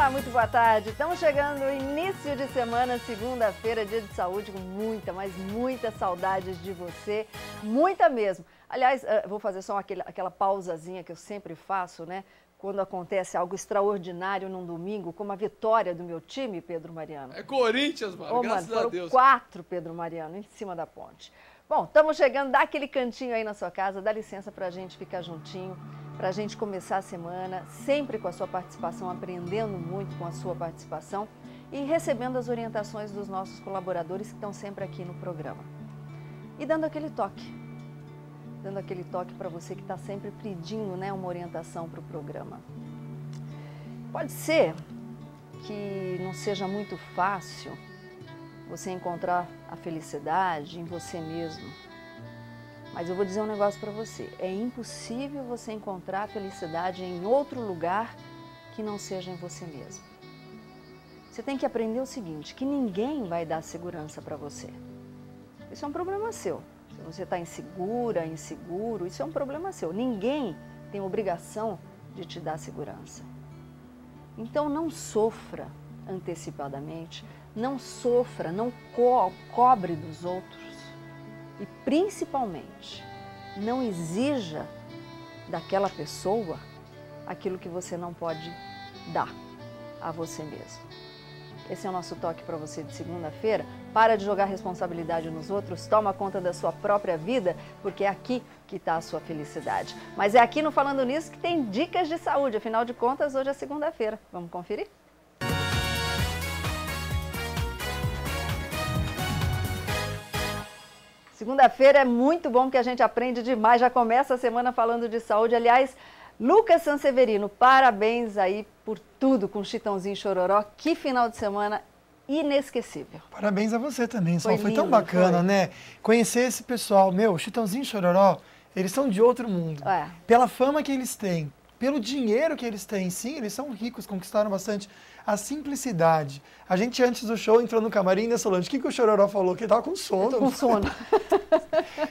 Olá, muito boa tarde. Estamos chegando no início de semana, segunda-feira, dia de saúde, com muita, mas muita saudades de você, muita mesmo. Aliás, vou fazer só aquela pausazinha que eu sempre faço, né? Quando acontece algo extraordinário num domingo, como a vitória do meu time, Pedro Mariano. É Corinthians, mano, graças a Deus. 4, Pedro Mariano, em cima da ponte. Bom, estamos chegando, dá aquele cantinho aí na sua casa, dá licença para a gente ficar juntinho, para a gente começar a semana, sempre com a sua participação, aprendendo muito com a sua participação e recebendo as orientações dos nossos colaboradores que estão sempre aqui no programa. E dando aquele toque para você que está sempre pedindo, né, uma orientação para o programa. Pode ser que não seja muito fácil você encontrar a felicidade em você mesmo. Mas eu vou dizer um negócio para você. É impossível você encontrar a felicidade em outro lugar que não seja em você mesmo. Você tem que aprender o seguinte, que ninguém vai dar segurança para você. Isso é um problema seu. Se você está insegura, inseguro, isso é um problema seu. Ninguém tem obrigação de te dar segurança. Então não sofra antecipadamente, não sofra, não cobre dos outros e principalmente não exija daquela pessoa aquilo que você não pode dar a você mesmo. Esse é o nosso toque para você de segunda-feira. Para de jogar responsabilidade nos outros, toma conta da sua própria vida, porque é aqui que está a sua felicidade. Mas é aqui no Falando Nisso que tem dicas de saúde, afinal de contas, hoje é segunda-feira. Vamos conferir? Segunda-feira é muito bom porque a gente aprende demais, já começa a semana falando de saúde. Aliás, Lucas Sanseverino, parabéns aí por tudo com Chitãozinho e Chororó. Que final de semana inesquecível. Parabéns a você também, Sol. Foi lindo, tão bacana, foi, né? Conhecer esse pessoal. Meu, Chitãozinho e Chororó, eles são de outro mundo. É. Pela fama que eles têm, pelo dinheiro que eles têm, sim, eles são ricos, conquistaram bastante. A simplicidade. A gente, antes do show, entrou no camarim, né, Solange? O que o Chororó falou? Que ele tava com sono. Eu tô com sono.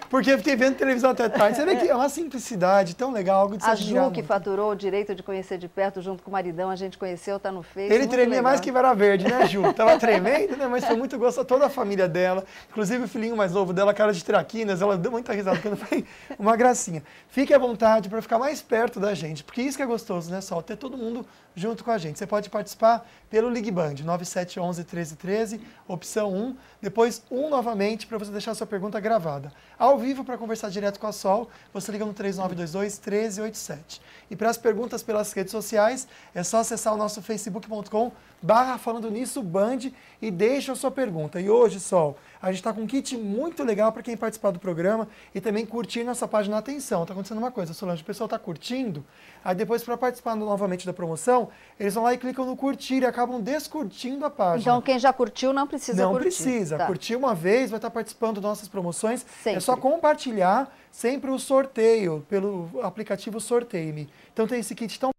Porque eu fiquei vendo televisão até tarde. Você vê que é uma simplicidade tão legal, algo de se A admirar Ju, que muito. faturou o direito de conhecer de perto junto com o maridão, a gente conheceu, tá no Face. Ele tremia mais que Vara Verde, né, Ju? Tava tremendo, né? Mas foi muito gostoso. Toda a família dela, inclusive o filhinho mais novo dela, cara de traquinas, ela deu muita risada quando foi uma gracinha. Fique à vontade para ficar mais perto da gente, porque isso que é gostoso, né, Sol? Ter todo mundo junto com a gente. Você pode participar pelo Ligband, 9711-1313, opção 1, depois 1 novamente para você deixar a sua pergunta gravada. Ao vivo, para conversar direto com a Sol, você liga no 3922-1387. E para as perguntas pelas redes sociais, é só acessar o nosso facebook.com/falando nisso Band e deixa a sua pergunta. E hoje, Sol, a gente está com um kit muito legal para quem participar do programa e também curtir nossa página. Atenção, está acontecendo uma coisa, Solange, o pessoal está curtindo, aí depois para participar novamente da promoção, eles vão lá e clicam no curtir e acabam descurtindo a página. Então quem já curtiu não precisa curtir. Não precisa, tá. Curtir uma vez, vai estar participando das nossas promoções. Sempre. É só compartilhar sempre o sorteio pelo aplicativo Sorteio-me. Então tem esse kit tão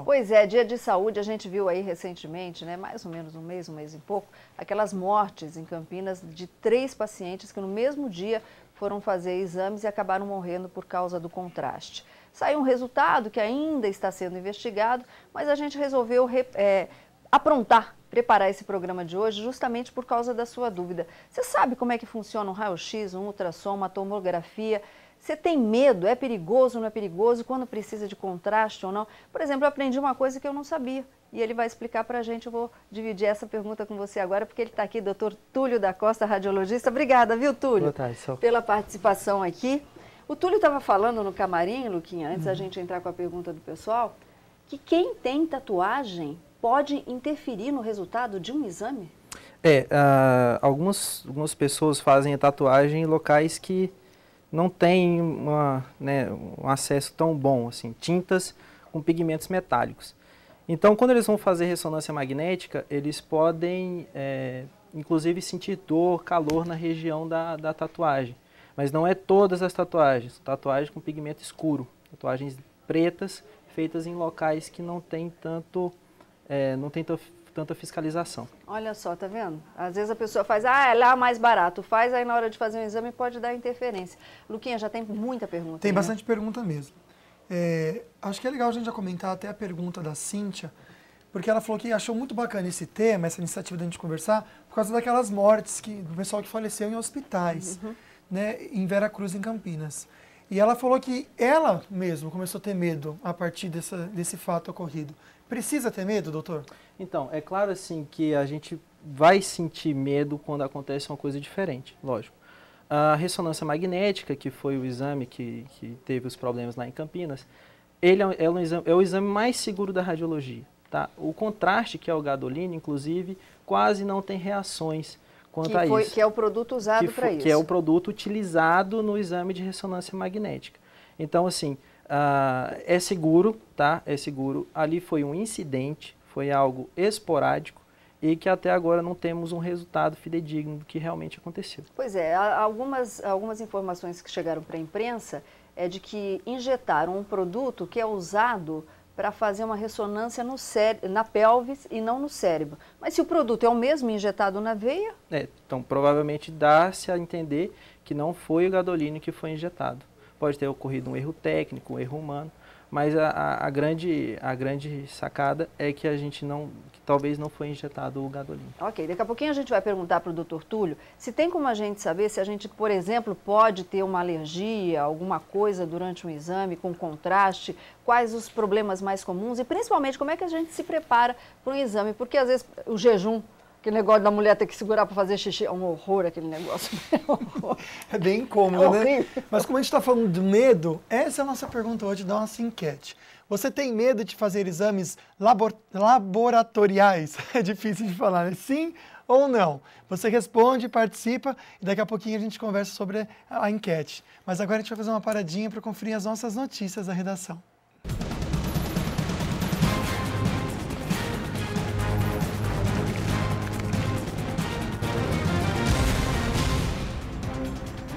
Pois é, dia de saúde, a gente viu aí recentemente, né, mais ou menos um mês e pouco, aquelas mortes em Campinas de 3 pacientes que no mesmo dia foram fazer exames e acabaram morrendo por causa do contraste. Saiu um resultado que ainda está sendo investigado, mas a gente resolveu preparar esse programa de hoje justamente por causa da sua dúvida. Você sabe como é que funciona um raio-x, um ultrassom, uma tomografia? Você tem medo? É perigoso, não é perigoso? Quando precisa de contraste ou não? Por exemplo, eu aprendi uma coisa que eu não sabia e ele vai explicar para a gente. Eu vou dividir essa pergunta com você agora, porque ele está aqui, doutor Túlio da Costa, radiologista. Obrigada, viu, Túlio? Boa tarde, Sol. Pela participação aqui. O Túlio estava falando no camarim, Luquinha, antes da gente entrar com a pergunta do pessoal, que quem tem tatuagem pode interferir no resultado de um exame? Algumas pessoas fazem a tatuagem em locais que não têm um acesso tão bom, assim, tintas com pigmentos metálicos. Então, quando eles vão fazer ressonância magnética, eles podem, inclusive, sentir dor, calor na região da tatuagem. Mas não é todas as tatuagens, tatuagens com pigmento escuro, tatuagens pretas feitas em locais que não tem tanta tanta fiscalização. Olha só, tá vendo? Às vezes a pessoa faz, é lá mais barato, faz, aí na hora de fazer um exame pode dar interferência. Luquinha, já tem muita pergunta. Tem bastante pergunta mesmo. Acho que é legal a gente já comentar até a pergunta da Cíntia, porque ela falou que achou muito bacana esse tema, essa iniciativa da gente conversar, por causa daquelas mortes do pessoal que faleceu em hospitais, né, em Vera Cruz, em Campinas. E ela falou que ela mesma começou a ter medo a partir desse fato ocorrido. Precisa ter medo, doutor? Então, é claro assim que a gente vai sentir medo quando acontece uma coisa diferente, lógico. A ressonância magnética, que foi o exame que teve os problemas lá em Campinas, ele é o exame mais seguro da radiologia. Tá? O contraste, que é o gadolínio, inclusive, quase não tem reações quanto a isso. Que é o produto usado para isso. Que é o produto utilizado no exame de ressonância magnética. Então, assim, é seguro, tá? É seguro. Ali foi um incidente, foi algo esporádico e que até agora não temos um resultado fidedigno do que realmente aconteceu. Pois é, algumas informações que chegaram para a imprensa é de que injetaram um produto que é usado para fazer uma ressonância na pelvis e não no cérebro. Mas se o produto é o mesmo injetado na veia... Então provavelmente dá-se a entender que não foi o gadolínio que foi injetado. Pode ter ocorrido um erro técnico, um erro humano, mas a grande sacada é que talvez não foi injetado o gadolínio. Ok, daqui a pouquinho a gente vai perguntar para o Dr. Túlio se tem como a gente saber se a gente, por exemplo, pode ter uma alergia, alguma coisa durante um exame com contraste, quais os problemas mais comuns e principalmente como é que a gente se prepara para um exame, porque às vezes o jejum, aquele negócio da mulher ter que segurar para fazer xixi, é um horror aquele negócio. É bem incômodo, né? Mas como a gente está falando de medo, essa é a nossa pergunta hoje da nossa enquete. Você tem medo de fazer exames laboratoriais? É difícil de falar, né? Sim ou não? Você responde, participa e daqui a pouquinho a gente conversa sobre a enquete. Mas agora a gente vai fazer uma paradinha para conferir as nossas notícias da redação.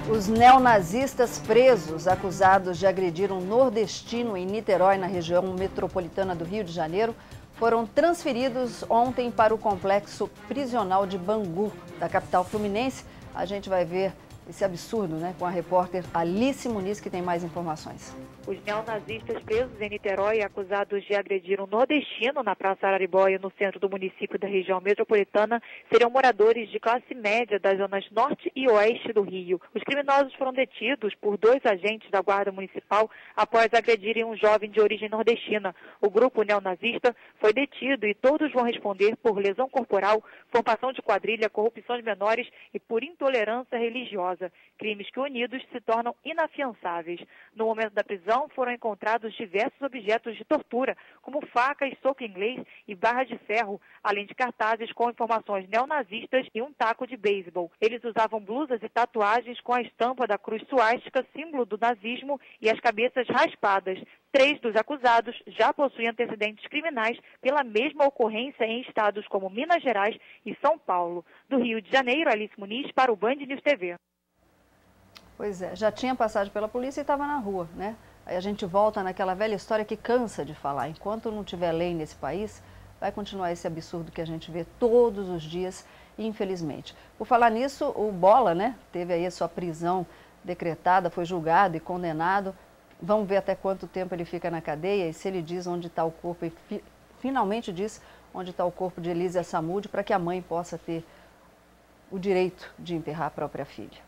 Os neonazistas presos, acusados de agredir um nordestino em Niterói, na região metropolitana do Rio de Janeiro, foram transferidos ontem para o complexo prisional de Bangu, da capital fluminense. A gente vai ver esse absurdo, né, com a repórter Alice Muniz, que tem mais informações. Os neonazistas presos em Niterói, acusados de agredir um nordestino na Praça Araribóia, no centro do município da região metropolitana, seriam moradores de classe média das zonas norte e oeste do Rio. Os criminosos foram detidos por 2 agentes da Guarda Municipal após agredirem um jovem de origem nordestina. O grupo neonazista foi detido e todos vão responder por lesão corporal, formação de quadrilha, corrupção de menores e por intolerância religiosa. Crimes que unidos se tornam inafiançáveis. No momento da prisão foram encontrados diversos objetos de tortura, como facas, soco inglês e barra de ferro, além de cartazes com informações neonazistas e um taco de beisebol. Eles usavam blusas e tatuagens com a estampa da cruz suástica, símbolo do nazismo, e as cabeças raspadas. 3 dos acusados já possuem antecedentes criminais pela mesma ocorrência em estados como Minas Gerais e São Paulo. Do Rio de Janeiro, Alice Muniz para o Band News TV. Pois é, já tinha passagem pela polícia e estava na rua, né? Aí a gente volta naquela velha história que cansa de falar. Enquanto não tiver lei nesse país, vai continuar esse absurdo que a gente vê todos os dias, infelizmente. Por falar nisso, o Bola, né, teve aí a sua prisão decretada, foi julgado e condenado. Vamos ver até quanto tempo ele fica na cadeia e se ele diz onde está o corpo, e finalmente diz onde está o corpo de Elísia Samúdio, para que a mãe possa ter o direito de enterrar a própria filha.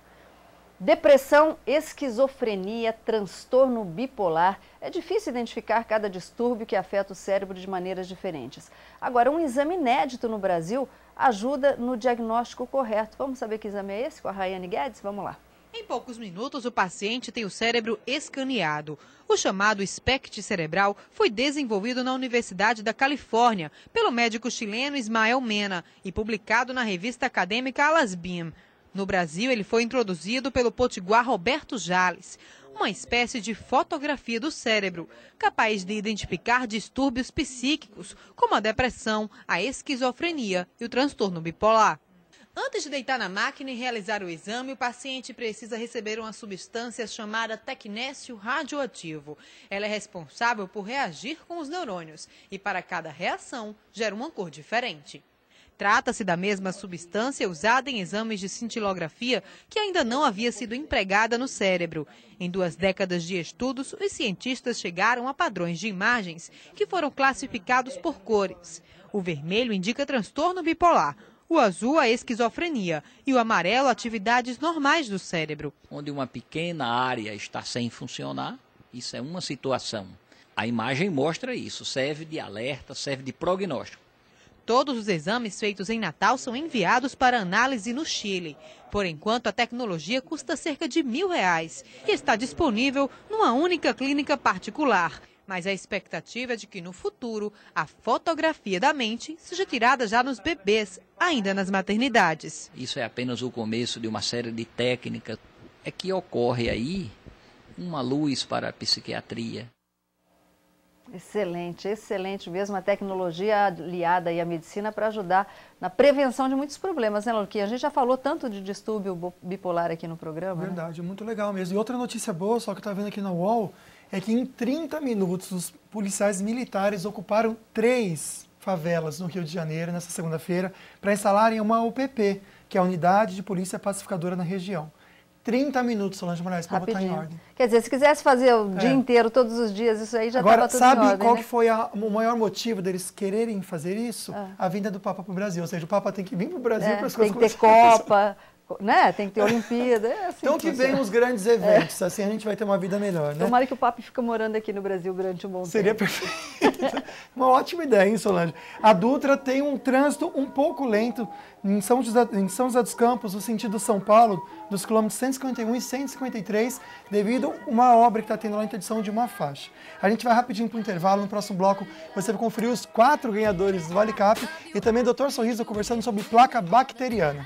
Depressão, esquizofrenia, transtorno bipolar. É difícil identificar cada distúrbio que afeta o cérebro de maneiras diferentes. Agora, um exame inédito no Brasil ajuda no diagnóstico correto. Vamos saber que exame é esse com a Rayane Guedes? Vamos lá. Em poucos minutos, o paciente tem o cérebro escaneado. O chamado SPECT cerebral foi desenvolvido na Universidade da Califórnia pelo médico chileno Ismael Mena e publicado na revista acadêmica Alasbim. No Brasil, ele foi introduzido pelo potiguar Roberto Jales, uma espécie de fotografia do cérebro, capaz de identificar distúrbios psíquicos, como a depressão, a esquizofrenia e o transtorno bipolar. Antes de deitar na máquina e realizar o exame, o paciente precisa receber uma substância chamada tecnécio radioativo. Ela é responsável por reagir com os neurônios e, para cada reação, gera uma cor diferente. Trata-se da mesma substância usada em exames de cintilografia que ainda não havia sido empregada no cérebro. Em 2 décadas de estudos, os cientistas chegaram a padrões de imagens que foram classificados por cores. O vermelho indica transtorno bipolar, o azul a esquizofrenia e o amarelo atividades normais do cérebro. Onde uma pequena área está sem funcionar, isso é uma situação. A imagem mostra isso, serve de alerta, serve de prognóstico. Todos os exames feitos em Natal são enviados para análise no Chile. Por enquanto, a tecnologia custa cerca de R$1.000 e está disponível numa única clínica particular. Mas a expectativa é de que, no futuro, a fotografia da mente seja tirada já nos bebês, ainda nas maternidades. Isso é apenas o começo de uma série de técnicas. É que ocorre aí uma luz para a psiquiatria. Excelente, excelente mesmo a tecnologia aliada aí à medicina para ajudar na prevenção de muitos problemas, né, Luquinha? A gente já falou tanto de distúrbio bipolar aqui no programa. Verdade, muito legal mesmo. E outra notícia boa, só que eu estava vendo aqui na UOL, é que em 30 minutos os policiais militares ocuparam 3 favelas no Rio de Janeiro nessa segunda-feira para instalarem uma UPP, que é a Unidade de Polícia Pacificadora na região. 30 minutos, Solange Moraes, para botar em ordem. Quer dizer, se quisesse fazer o dia inteiro, todos os dias, isso aí já estava tudo em ordem. Agora, sabe qual né? que foi o maior motivo deles quererem fazer isso? A vinda do Papa para o Brasil. Ou seja, o Papa tem que vir para o Brasil para as coisas tem que ter Copa, né? Tem que ter Olimpíada. É assim então que venham os grandes eventos, assim a gente vai ter uma vida melhor, né? Tomara que o Papa fique morando aqui no Brasil durante um bom tempo. Seria perfeito. Uma ótima ideia, hein, Solange? A Dutra tem um trânsito um pouco lento em São José dos Campos, no sentido São Paulo, dos quilômetros 151 e 153, devido a uma obra que está tendo lá a interdição de uma faixa. A gente vai rapidinho para o intervalo, no próximo bloco você vai conferir os 4 ganhadores do Vale Cap e também o Dr. Sorriso conversando sobre placa bacteriana.